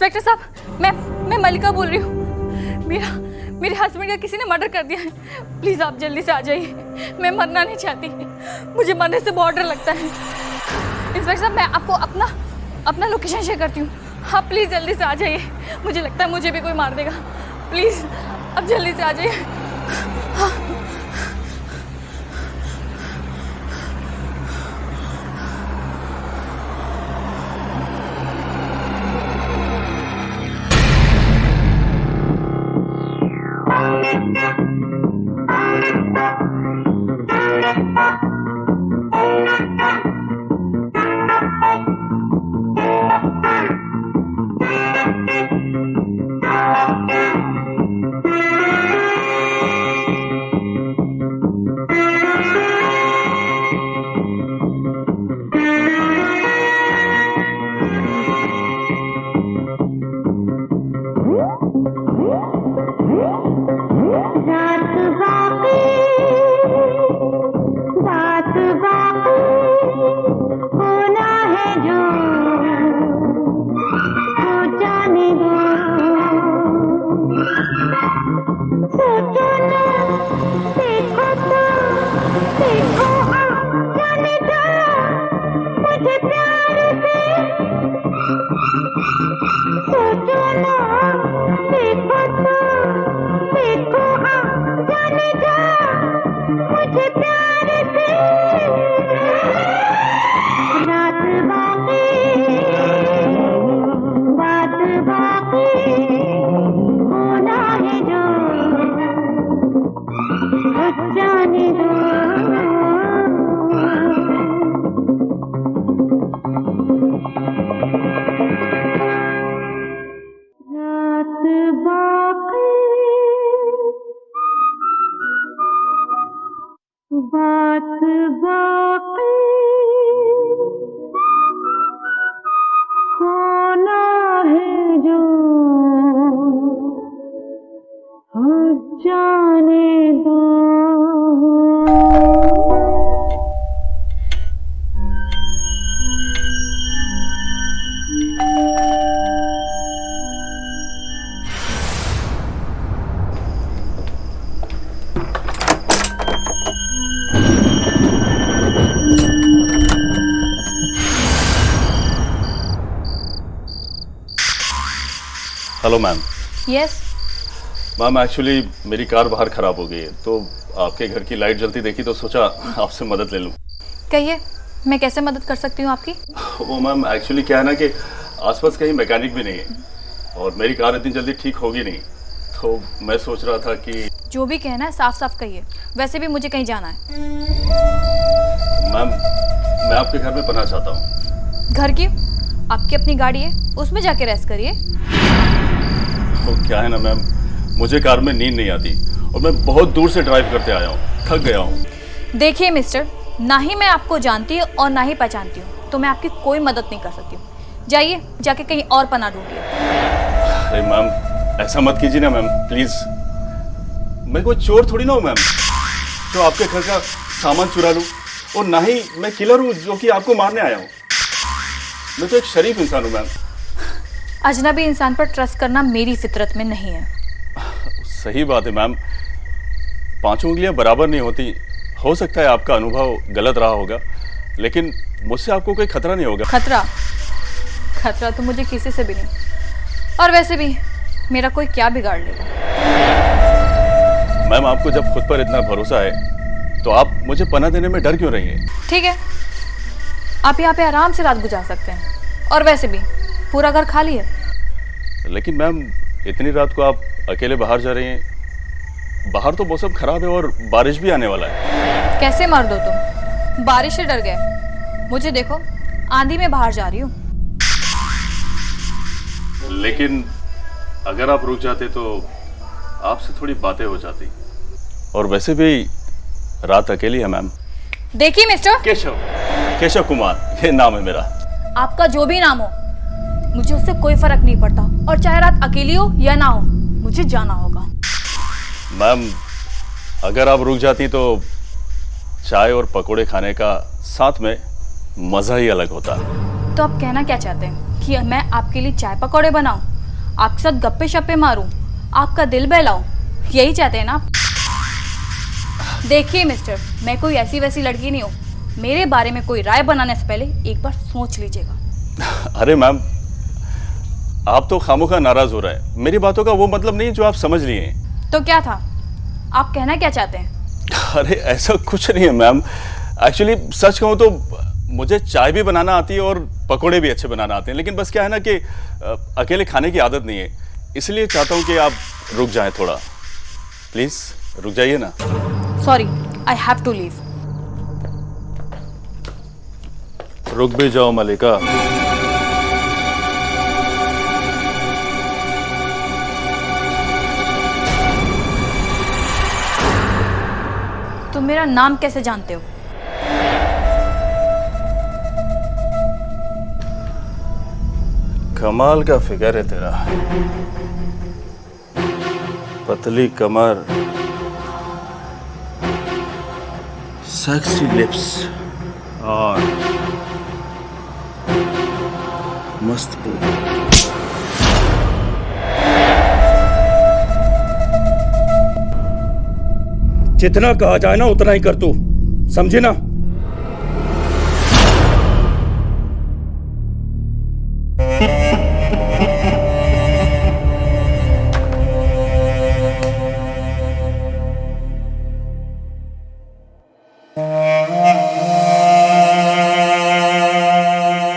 Inspector साहब, मैं मलिका बोल रही हूँ। मेरे हस्बैंड का किसी ने मर्डर कर दिया है। प्लीज़ आप जल्दी से आ जाइए। मैं मरना नहीं चाहती, मुझे मरने से बहुत डर लगता है। इंस्पेक्टर साहब, मैं आपको अपना लोकेशन शेयर करती हूँ। आप प्लीज़ जल्दी से आ जाइए। मुझे लगता है मुझे भी कोई मार देगा। प्लीज़ अब जल्दी से आ जाइए। हाँ। Hello ma'am. Yes ma'am, actually मेरी कार बाहर खराब हो गई है, तो आपके घर की लाइट जलती देखी तो सोचा आपसे मदद ले लूं। कहिए, मैं कैसे मदद कर सकती हूँ आपकी? वो मैम, एक्चुअली क्या है ना कि आसपास कहीं मैकेनिक भी नहीं है और मेरी कार इतनी जल्दी ठीक होगी नहीं, तो मैं सोच रहा था कि जो भी कहना है साफ साफ कहिए। वैसे भी मुझे कहीं जाना है। मैम, मैं आपके घर में पनाह चाहता हूँ। घर की? आपकी अपनी गाड़ी है, उसमें जाके रेस्ट करिए। तो क्या है ना मैम, मुझे कार में नींद नहीं आती और मैं बहुत दूर से ड्राइव करते आया हूँ, थक गया हूँ। देखिए मिस्टर, ना ही मैं आपको जानती हूँ और ना ही पहचानती हूँ, तो मैं आपकी कोई मदद नहीं कर सकती हूँ। जाइए, जाके कहीं और पनाह ढूंढिए। अरे मैम, ऐसा मत कीजिए ना मैम, प्लीज। मैं कोई चोर थोड़ी ना हूँ मैम, जो आपके घर का सामान चुरा लूँ, और ना ही मैं किलर हूँ जो कि आपको मारने आया हूँ। मैं तो एक शरीफ इंसान हूँ मैम। अजनबी इंसान पर ट्रस्ट करना मेरी फितरत में नहीं है। सही बात है मैम, पांचों उंगलियां बराबर नहीं होती। हो सकता है आपका अनुभव गलत रहा होगा, लेकिन मुझसे आपको कोई खतरा नहीं होगा। खतरा तो मुझे किसी से भी नहीं, और वैसे भी मेरा कोई क्या बिगाड़ लेगा। मैम, आपको जब खुद पर इतना भरोसा है तो आप मुझे पनाह देने में डर क्यों रही हैं? ठीक है, आप यहाँ पे आराम से रात गुजार सकते हैं, और वैसे भी पूरा घर खाली है। लेकिन मैम, इतनी रात को आप अकेले बाहर जा रही हैं। बाहर तो मौसम खराब है और बारिश भी आने वाला है। कैसे मर दो तुम? बारिश से डर गए? मुझे देखो, आंधी में बाहर जा रही हूँ। लेकिन अगर आप रुक जाते तो आपसे थोड़ी बातें हो जाती, और वैसे भी रात अकेली है मैम। देखिए मिस्टर केशव कुमार, ये नाम है मेरा। आपका जो भी नाम हो, मुझे उससे कोई फर्क नहीं पड़ता, और चाहे रात अकेली हो या ना हो, मुझे जाना होगा। मैम, अगर आप रुक जाती तो चाय और पकोड़े खाने का साथ में मजा ही अलग होता। तो आप कहना क्या चाहते हैं कि मैं आपके लिए चाय पकौड़े बनाऊं? आपके साथ गप्पे शप्पे मारूं, आपका दिल बहलाऊं, यही चाहते हैं ना आप? देखिए मिस्टर, मैं कोई ऐसी वैसी लड़की नहीं हूँ। मेरे बारे में कोई राय बनाने से पहले एक बार सोच लीजिएगा। अरे मैम, आप तो खामोखा नाराज हो रहा है। मेरी बातों का वो मतलब नहीं जो आप समझ लिए हैं। तो क्या था? आप कहना क्या चाहते हैं? अरे ऐसा कुछ नहीं है मैम। एक्चुअली सच कहूँ तो मुझे चाय भी बनाना आती है और पकोड़े भी अच्छे बनाना आते हैं, लेकिन बस क्या है ना कि अकेले खाने की आदत नहीं है, इसलिए चाहता हूँ कि आप रुक जाएं थोड़ा। प्लीज रुक जाइए ना। Sorry, I have to leave. रुक भी जाओ मलिका। तुम मेरा नाम कैसे जानते हो? कमाल का फिगर है तेरा, पतली कमर, सेक्सी लिप्स और मस्त बूढ़ी। जितना कहा जाए ना उतना ही कर तू, समझे ना?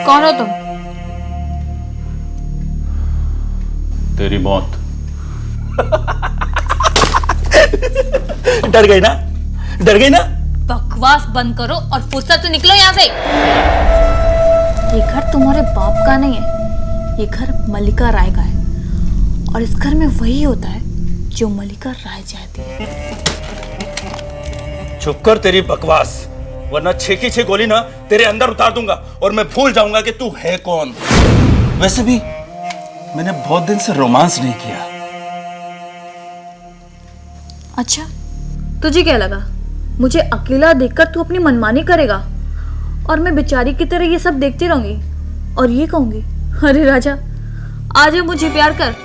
कौन हो तुम? तेरी मौत। डर गई ना? डर गई ना? बकवास बंद करो और फुर्सत से निकलो यहाँ से। ये घर तुम्हारे बाप का नहीं है, ये घर मल्लिका राय का है और इस घर में वही होता है जो मल्लिका राय चाहती है। चुप कर तेरी बकवास, वरना 6 की 6 गोली ना तेरे अंदर उतार दूंगा और मैं भूल जाऊंगा कि तू है कौन। वैसे भी मैंने बहुत दिन से रोमांस नहीं किया। अच्छा, तुझे क्या लगा मुझे अकेला देखकर तू अपनी मनमानी करेगा और मैं बेचारी की तरह ये सब देखती रहूंगी और ये कहूंगी, अरे राजा आजा मुझे प्यार कर।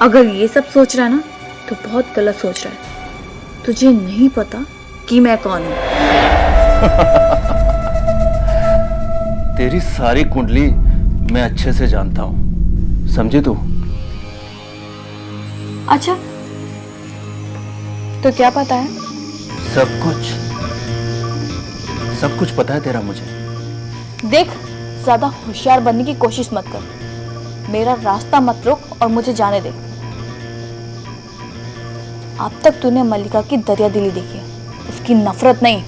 अगर ये सब सोच रहा है ना तो बहुत गलत सोच रहा है। तुझे नहीं पता कि मैं कौन हूं। तेरी सारी कुंडली मैं अच्छे से जानता हूं, समझी तू? अच्छा, तो क्या पता है? सब कुछ पता है तेरा मुझे। देख, ज्यादा होशियार बनने की कोशिश मत कर। मेरा रास्ता मत रोक और मुझे जाने दे। अब तक तूने मल्लिका की दरिया दिली देखी है, उसकी नफरत नहीं।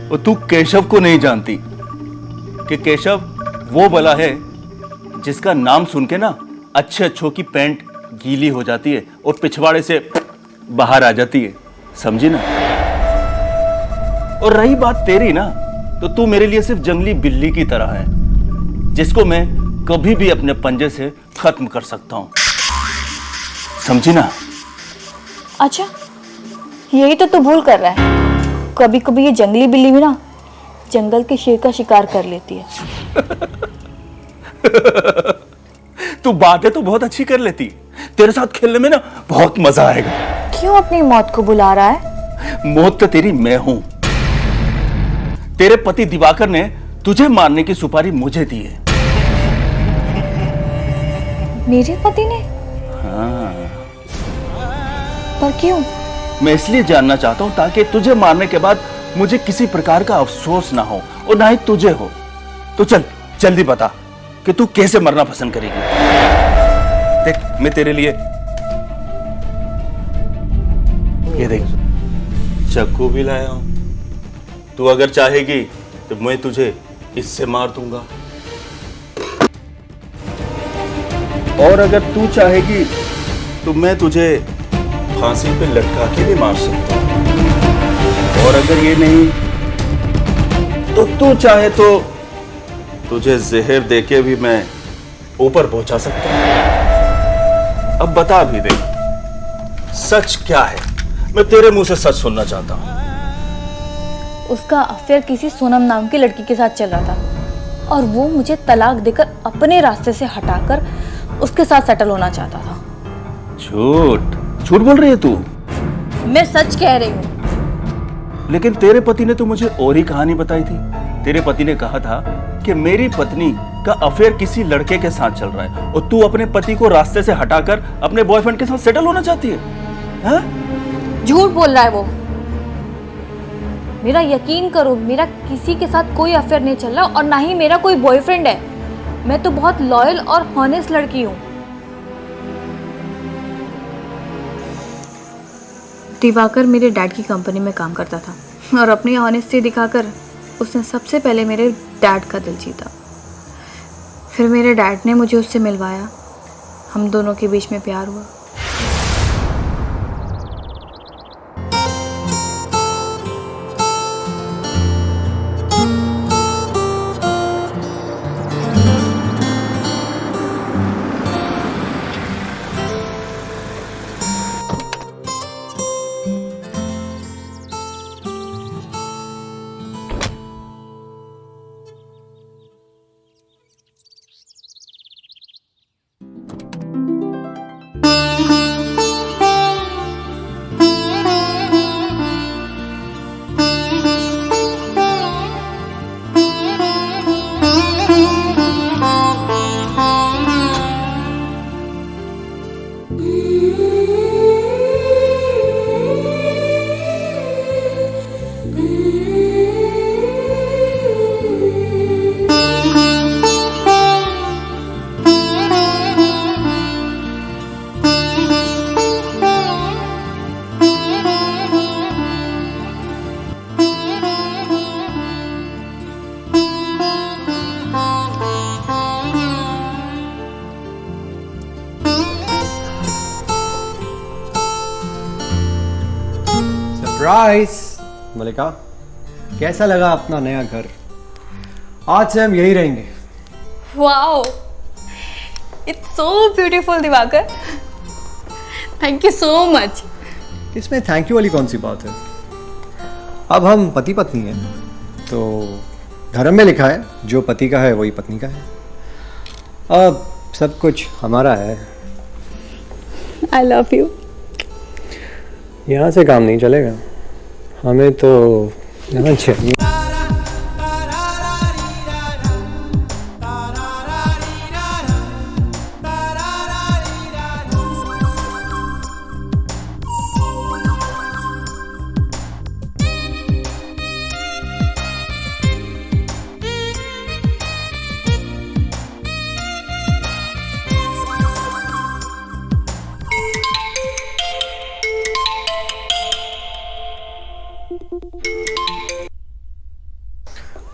और तू केशव को नहीं जानती कि केशव वो बला है जिसका नाम सुन के ना अच्छे अच्छों की पैंट गीली हो जाती है और पिछवाड़े से बाहर आ जाती है, समझी ना? और रही बात तेरी ना, तो तू मेरे लिए सिर्फ जंगली बिल्ली की तरह है जिसको मैं कभी भी अपने पंजे से खत्म कर सकता हूं, समझी ना? अच्छा, यही तो तू भूल कर रहा है। कभी कभी ये जंगली बिल्ली भी ना जंगल के शेर का शिकार कर लेती है। तू बातें तो बहुत अच्छी कर लेती, तेरे साथ खेलने में ना बहुत मजा आएगा। क्यों अपनी मौत को बुला रहा है? मौत तो तेरी मैं हूं। तेरे पति दिवाकर ने तुझे मारने की सुपारी मुझे दी है। मेरे पति ने? हाँ। पर क्यों? मैं इसलिए जानना चाहता हूं ताकि तुझे मारने के बाद मुझे किसी प्रकार का अफसोस ना हो और ना ही तुझे हो। तो चल जल्दी बता कि तू कैसे मरना पसंद करेगी। देख, मैं तेरे लिए ये देख चाकू भी लाया हूं। तू अगर चाहेगी तो मैं तुझे इससे मार दूंगा, और अगर तू चाहेगी तो मैं तुझे फांसी पे लटका के भी मार सकता हूं, और अगर ये नहीं तो तू चाहे तो तुझे जहर देके भी मैं ऊपर पहुंचा सकता हूं। अब बता भी दे, सच क्या है? मैं तेरे मुंह से सच सुनना चाहता हूं। उसका अफेयर किसी सोनम नाम की लड़की के साथ चल रहा था और वो मुझे तलाक देकर अपने रास्ते से हटाकर उसके साथ सेटल होना चाहता था। झूठ झूठ बोल रही है तू। मैं सच कह रही हूँ। लेकिन तेरे पति ने तो मुझे और ही कहानी बताई थी। तेरे पति ने कहा था कि मेरी पत्नी का अफेयर किसी लड़के के साथ चल रहा है और तू अपने पति को रास्ते से हटाकर अपने बॉयफ्रेंड के साथ सेटल होना चाहती है। हाँ? झूठ बोल रहा है वो। मेरा यकीन करो, मेरा किसी के साथ कोई अफेयर नहीं चल रहा और ना ही मेरा कोई बॉयफ्रेंड है। मैं तो बहुत लॉयल और हॉनेस्ट लड़की हूँ। दिवाकर मेरे डैड की कंपनी में काम करता था और अपनी ऑनेस्टी दिखाकर उसने सबसे पहले मेरे डैड का दिल जीता। फिर मेरे डैड ने मुझे उससे मिलवाया। हम दोनों के बीच में प्यार हुआ। सरप्राइज मलिका, कैसा लगा अपना नया घर? आज से हम यही रहेंगे। Wow, it's so beautiful Diwakar. Thank you so much. इसमें थैंक यू वाली कौन सी बात है? अब हम पति पत्नी हैं, तो धर्म में लिखा है जो पति का है वही पत्नी का है। अब सब कुछ हमारा है। I love you. यहाँ से काम नहीं चलेगा, हमें तो यहाँ चाहिए।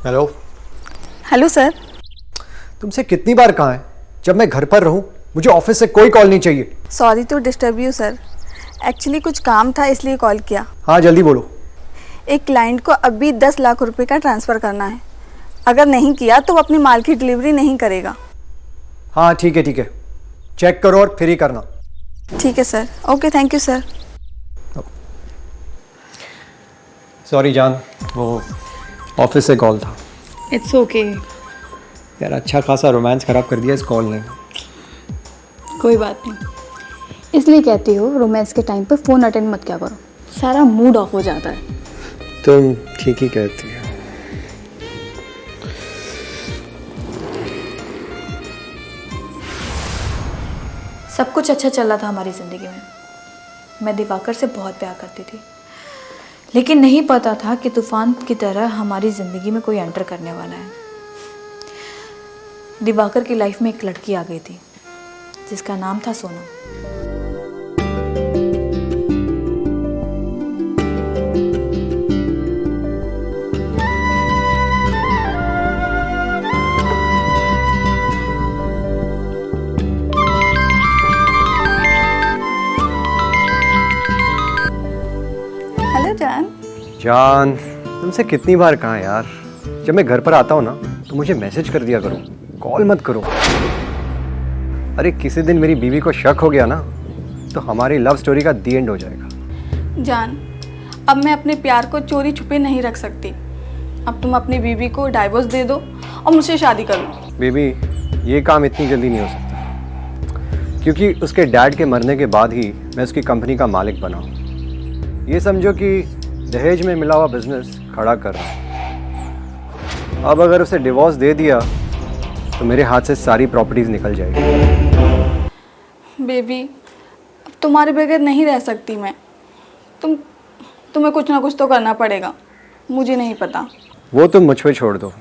हेलो। Hello sir. तुमसे कितनी बार कहा है जब मैं घर पर रहूं मुझे ऑफिस से कोई कॉल नहीं चाहिए। Sorry to disturb you sir, actually कुछ काम था इसलिए कॉल किया। हाँ जल्दी बोलो। एक क्लाइंट को अभी 10 लाख रुपए का ट्रांसफ़र करना है। अगर नहीं किया तो वो अपनी माल की डिलीवरी नहीं करेगा। हाँ ठीक है, चेक करो और फिर ही करना। ठीक है sir. Okay, thank you sir. Sorry जान, वो ऑफिस से कॉल था। It's okay. यार अच्छा खासा रोमांस खराब कर दिया इस कॉल ने। कोई बात नहीं, इसलिए कहती हो रोमांस के टाइम पे फ़ोन अटेंड मत किया करो, सारा मूड ऑफ हो जाता है। तुम ठीक ही कहती हो। सब कुछ अच्छा चल रहा था हमारी ज़िंदगी में। मैं दिवाकर से बहुत प्यार करती थी, लेकिन नहीं पता था कि तूफान की तरह हमारी ज़िंदगी में कोई एंटर करने वाला है। दिवाकर की लाइफ में एक लड़की आ गई थी जिसका नाम था सोनम। हेलो जान। जान तुमसे कितनी बार कहा यार, जब मैं घर पर आता हूँ ना तो मुझे मैसेज कर दिया करो, कॉल मत करो। अरे किसी दिन मेरी बीवी को शक हो गया ना तो हमारी लव स्टोरी का दी एंड हो जाएगा। जान, अब मैं अपने प्यार को चोरी छुपे नहीं रख सकती। अब तुम अपनी बीवी को डाइवोर्स दे दो और मुझसे शादी कर लो। बेबी, ये काम इतनी जल्दी नहीं हो सकता, क्योंकि उसके डैड के मरने के बाद ही मैं उसकी कंपनी का मालिक बना हूँ। ये समझो कि दहेज में मिला हुआ बिजनेस खड़ा कर रहा हूँ। अब अगर उसे डिवोर्स दे दिया तो मेरे हाथ से सारी प्रॉपर्टीज निकल जाएगी। बेबी, अब तुम्हारे बगैर नहीं रह सकती मैं। तुम्हें कुछ ना कुछ तो करना पड़ेगा, मुझे नहीं पता। वो तुम मुझ पे छोड़ दो,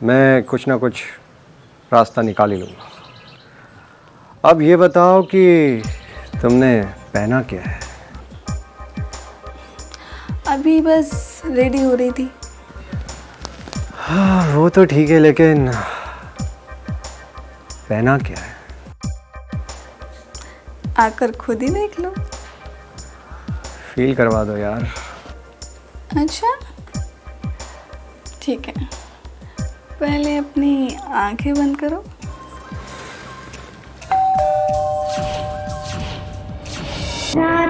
मैं कुछ ना कुछ रास्ता निकाल ही लूँगा। अब ये बताओ कि तुमने पहना क्या है? अभी बस रेडी हो रही थी। हाँ, वो तो ठीक है, लेकिन पहना क्या है? आकर खुद ही देख लो। फील करवा दो यार। अच्छा ठीक है, पहले अपनी आंखें बंद करो। रात